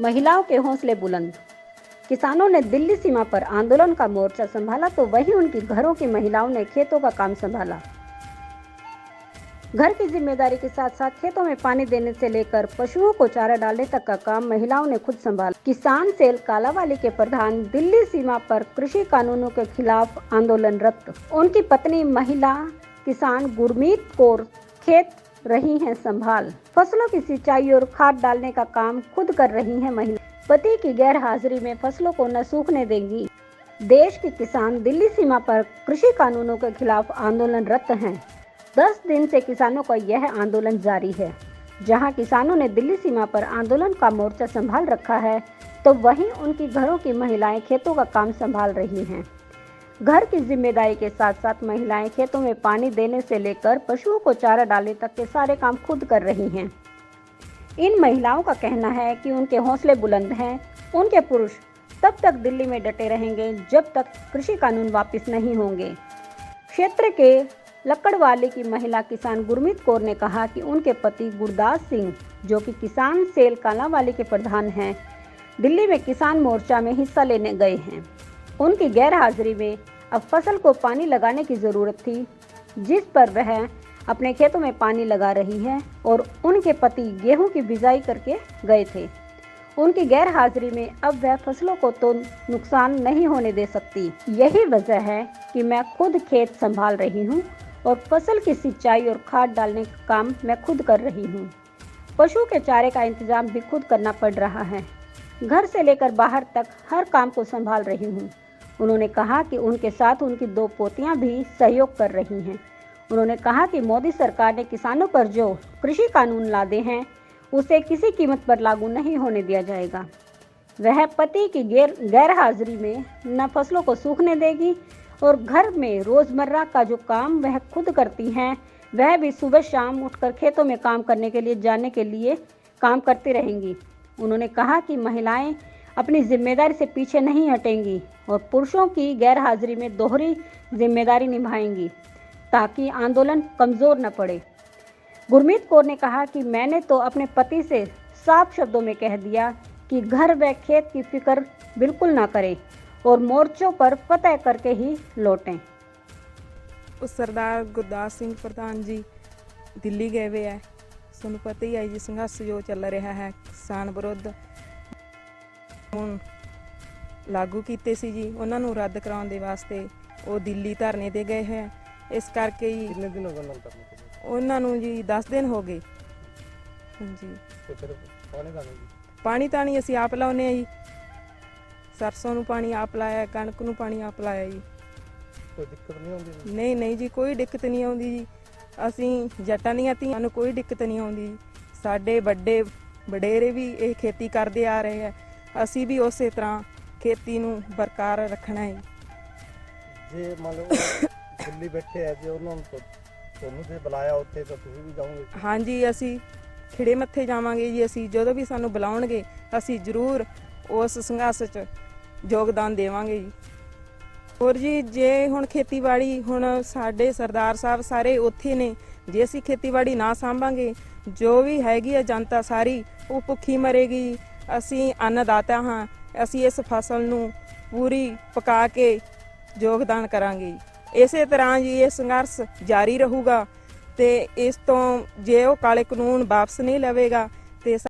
महिलाओं के हौसले बुलंद। किसानों ने दिल्ली सीमा पर आंदोलन का मोर्चा संभाला तो वहीं उनकी घरों की महिलाओं ने खेतों का काम संभाला। घर की जिम्मेदारी के साथ साथ खेतों में पानी देने से लेकर पशुओं को चारा डालने तक का काम महिलाओं ने खुद संभाला। किसान सेल कालांवाली के प्रधान दिल्ली सीमा पर कृषि कानूनों के खिलाफ आंदोलनरत। उनकी पत्नी महिला किसान गुरमीत कौर खेत रही हैं संभाल। फसलों की सिंचाई और खाद डालने का काम खुद कर रही हैं महिला। पति की गैर हाजिरी में फसलों को न सूखने देंगी। देश के किसान दिल्ली सीमा पर कृषि कानूनों के खिलाफ आंदोलनरत हैं। 10 दिन से किसानों का यह आंदोलन जारी है। जहां किसानों ने दिल्ली सीमा पर आंदोलन का मोर्चा संभाल रखा है तो वहीं उनकी घरों की महिलाएं खेतों का काम संभाल रही हैं। घर की जिम्मेदारी के साथ साथ महिलाएं खेतों में पानी देने से लेकर पशुओं को चारा डालने तक के सारे काम खुद कर रही हैं। इन महिलाओं का कहना है कि उनके हौसले बुलंद हैं। उनके पुरुष तब तक दिल्ली में डटे रहेंगे जब तक कृषि कानून वापस नहीं होंगे। क्षेत्र के लक्कड़वाली की महिला किसान गुरमीत कौर ने कहा कि उनके पति गुरदास सिंह, जो कि किसान सेल कालांवाली के प्रधान हैं, दिल्ली में किसान मोर्चा में हिस्सा लेने गए हैं। उनकी गैर हाजिरी में अब फसल को पानी लगाने की ज़रूरत थी, जिस पर वह अपने खेतों में पानी लगा रही है और उनके पति गेहूं की बिजाई करके गए थे। उनकी गैर हाजिरी में अब वह फसलों को तो नुकसान नहीं होने दे सकती। यही वजह है कि मैं खुद खेत संभाल रही हूं और फसल की सिंचाई और खाद डालने का काम मैं खुद कर रही हूं। पशु के चारे का इंतजाम भी खुद करना पड़ रहा है। घर से लेकर बाहर तक हर काम को संभाल रही हूं। उन्होंने कहा कि उनके साथ उनकी 2 पोतियां भी सहयोग कर रही हैं। उन्होंने कहा कि मोदी सरकार ने किसानों पर जो कृषि कानून लादे हैं उसे किसी कीमत पर लागू नहीं होने दिया जाएगा। वह पति की गैर हाजिरी में न फसलों को सूखने देगी और घर में रोजमर्रा का जो काम वह खुद करती हैं वह भी सुबह शाम उठकर खेतों में काम करने के लिए जाने के लिए काम करती रहेंगी। उन्होंने कहा कि महिलाएं अपनी जिम्मेदारी से पीछे नहीं हटेंगी और पुरुषों की गैर हाजिरी में दोहरी जिम्मेदारी निभाएंगी ताकि आंदोलन कमज़ोर न पड़े। गुरमीत कौर ने कहा कि मैंने तो अपने पति से साफ शब्दों में कह दिया कि घर व खेत की फिक्र बिल्कुल ना करें और मोर्चों पर फतह करके ही लौटें। सरदार गुरदास सिंह प्रधान जी दिल्ली गए हुए है। ਤੁਹਾਨੂੰ ਪਤਾ ਹੀ ਹੈ ਜੀ ਸੰਘਰਸ਼ ਜੋ ਚੱਲ ਰਿਹਾ ਹੈ ਕਿਸਾਨ ਵਿਰੁੱਧ ਹੁਣ ਲਾਗੂ ਕੀਤੇ ਸੀ ਜੀ, ਉਹਨਾਂ ਨੂੰ ਰੱਦ ਕਰਾਉਣ ਦੇ ਵਾਸਤੇ ਉਹ ਦਿੱਲੀ ਧਰਨੇ ਤੇ ਗਏ ਹੈ। ਇਸ ਕਰਕੇ ਜੀ ਕਿੰਨੇ ਦਿਨ ਹੋ ਗਏ ਉਹਨਾਂ ਨੂੰ ਧਰਨੇ ਤੇ? ਉਹਨਾਂ ਨੂੰ ਜੀ 10 ਦਿਨ ਹੋ ਗਏ। ਹਾਂਜੀ ਤੇ ਫਿਰ ਪਾਣੀ ਦਾ ਜੀ ਪਾਣੀ ਤਾਂ ਨਹੀਂ ਅਸੀਂ ਆਪ ਲਾਉਨੇ ਆ ਜੀ। ਸਰਸੋਂ ਨੂੰ ਪਾਣੀ ਆਪ ਲਾਇਆ, ਕਣਕ ਨੂੰ ਪਾਣੀ ਆਪ ਲਾਇਆ ਜੀ। ਕੋਈ ਦਿੱਕਤ ਨਹੀਂ ਆਉਂਦੀ? ਨਹੀਂ ਨਹੀਂ ਜੀ ਕੋਈ ਦਿੱਕਤ ਨਹੀਂ ਆਉਂਦੀ ਜੀ। ਅਸੀਂ ਜੱਟਾਂ ਦੀਆਂ ਧੀਆਂ ਨੂੰ ਕੋਈ ਦਿੱਕਤ ਨਹੀਂ ਆਉਂਦੀ। ਸਾਡੇ ਵੱਡੇ ਵਡੇਰੇ ਵੀ ਇਹ ਖੇਤੀ ਕਰਦੇ ਆ ਰਹੇ ਹੈ, ਅਸੀਂ ਵੀ ਉਸੇ ਤਰ੍ਹਾਂ ਖੇਤੀ ਨੂੰ ਬਰਕਰਾਰ ਰੱਖਣਾ ਹੈ। ਜੇ ਮੰਨ ਲਓ ਦਿੱਲੀ ਬੈਠੇ ਆ, ਜੇ ਉਹਨਾਂ ਨੂੰ ਤੁਹਾਨੂੰ ਜੇ ਬੁਲਾਇਆ ਉੱਥੇ ਤਾਂ ਤੁਸੀਂ ਵੀ ਜਾਓਗੇ? ਹਾਂਜੀ ਅਸੀਂ ਖਿੜੇ ਮੱਥੇ ਜਾਵਾਂਗੇ ਜੀ। ਅਸੀਂ ਜਦੋਂ ਵੀ ਸਾਨੂੰ ਬੁਲਾਉਣਗੇ ਅਸੀਂ ਜ਼ਰੂਰ ਉਸ ਸੰਘਰਸ਼ 'ਚ ਯੋਗਦਾਨ ਦੇਵਾਂਗੇ ਜੀ। ਹੋਰ ਜੀ ਜੇ ਹੁਣ ਖੇਤੀਬਾੜੀ ਹੁਣ ਸਾਡੇ ਸਰਦਾਰ ਸਾਹਿਬ ਸਾਰੇ ਉੱਥੇ ਨੇ, ਜੇ ਅਸੀਂ ਖੇਤੀਬਾੜੀ ਨਾ ਸਾਂਭਾਂਗੇ ਜੋ ਵੀ ਹੈਗੀ ਹੈ ਜਨਤਾ ਸਾਰੀ ਉਹ ਭੁੱਖੀ ਮਰੇਗੀ। ਅਸੀਂ ਅੰਨਦਾਤਾ ਹਾਂ, ਅਸੀਂ ਇਸ ਫਸਲ ਨੂੰ ਪੂਰੀ ਪਕਾ ਕੇ ਯੋਗਦਾਨ ਕਰਾਂਗੇ। ਇਸੇ ਤਰ੍ਹਾਂ ਜੀ ਇਹ ਸੰਘਰਸ਼ ਜਾਰੀ ਰਹੂਗਾ ਤੇ ਇਸ ਤੋਂ ਜੇ ਉਹ ਕਾਲੇ ਕਾਨੂੰਨ ਵਾਪਸ ਨਹੀਂ ਲਵੇਗਾ ਤੇ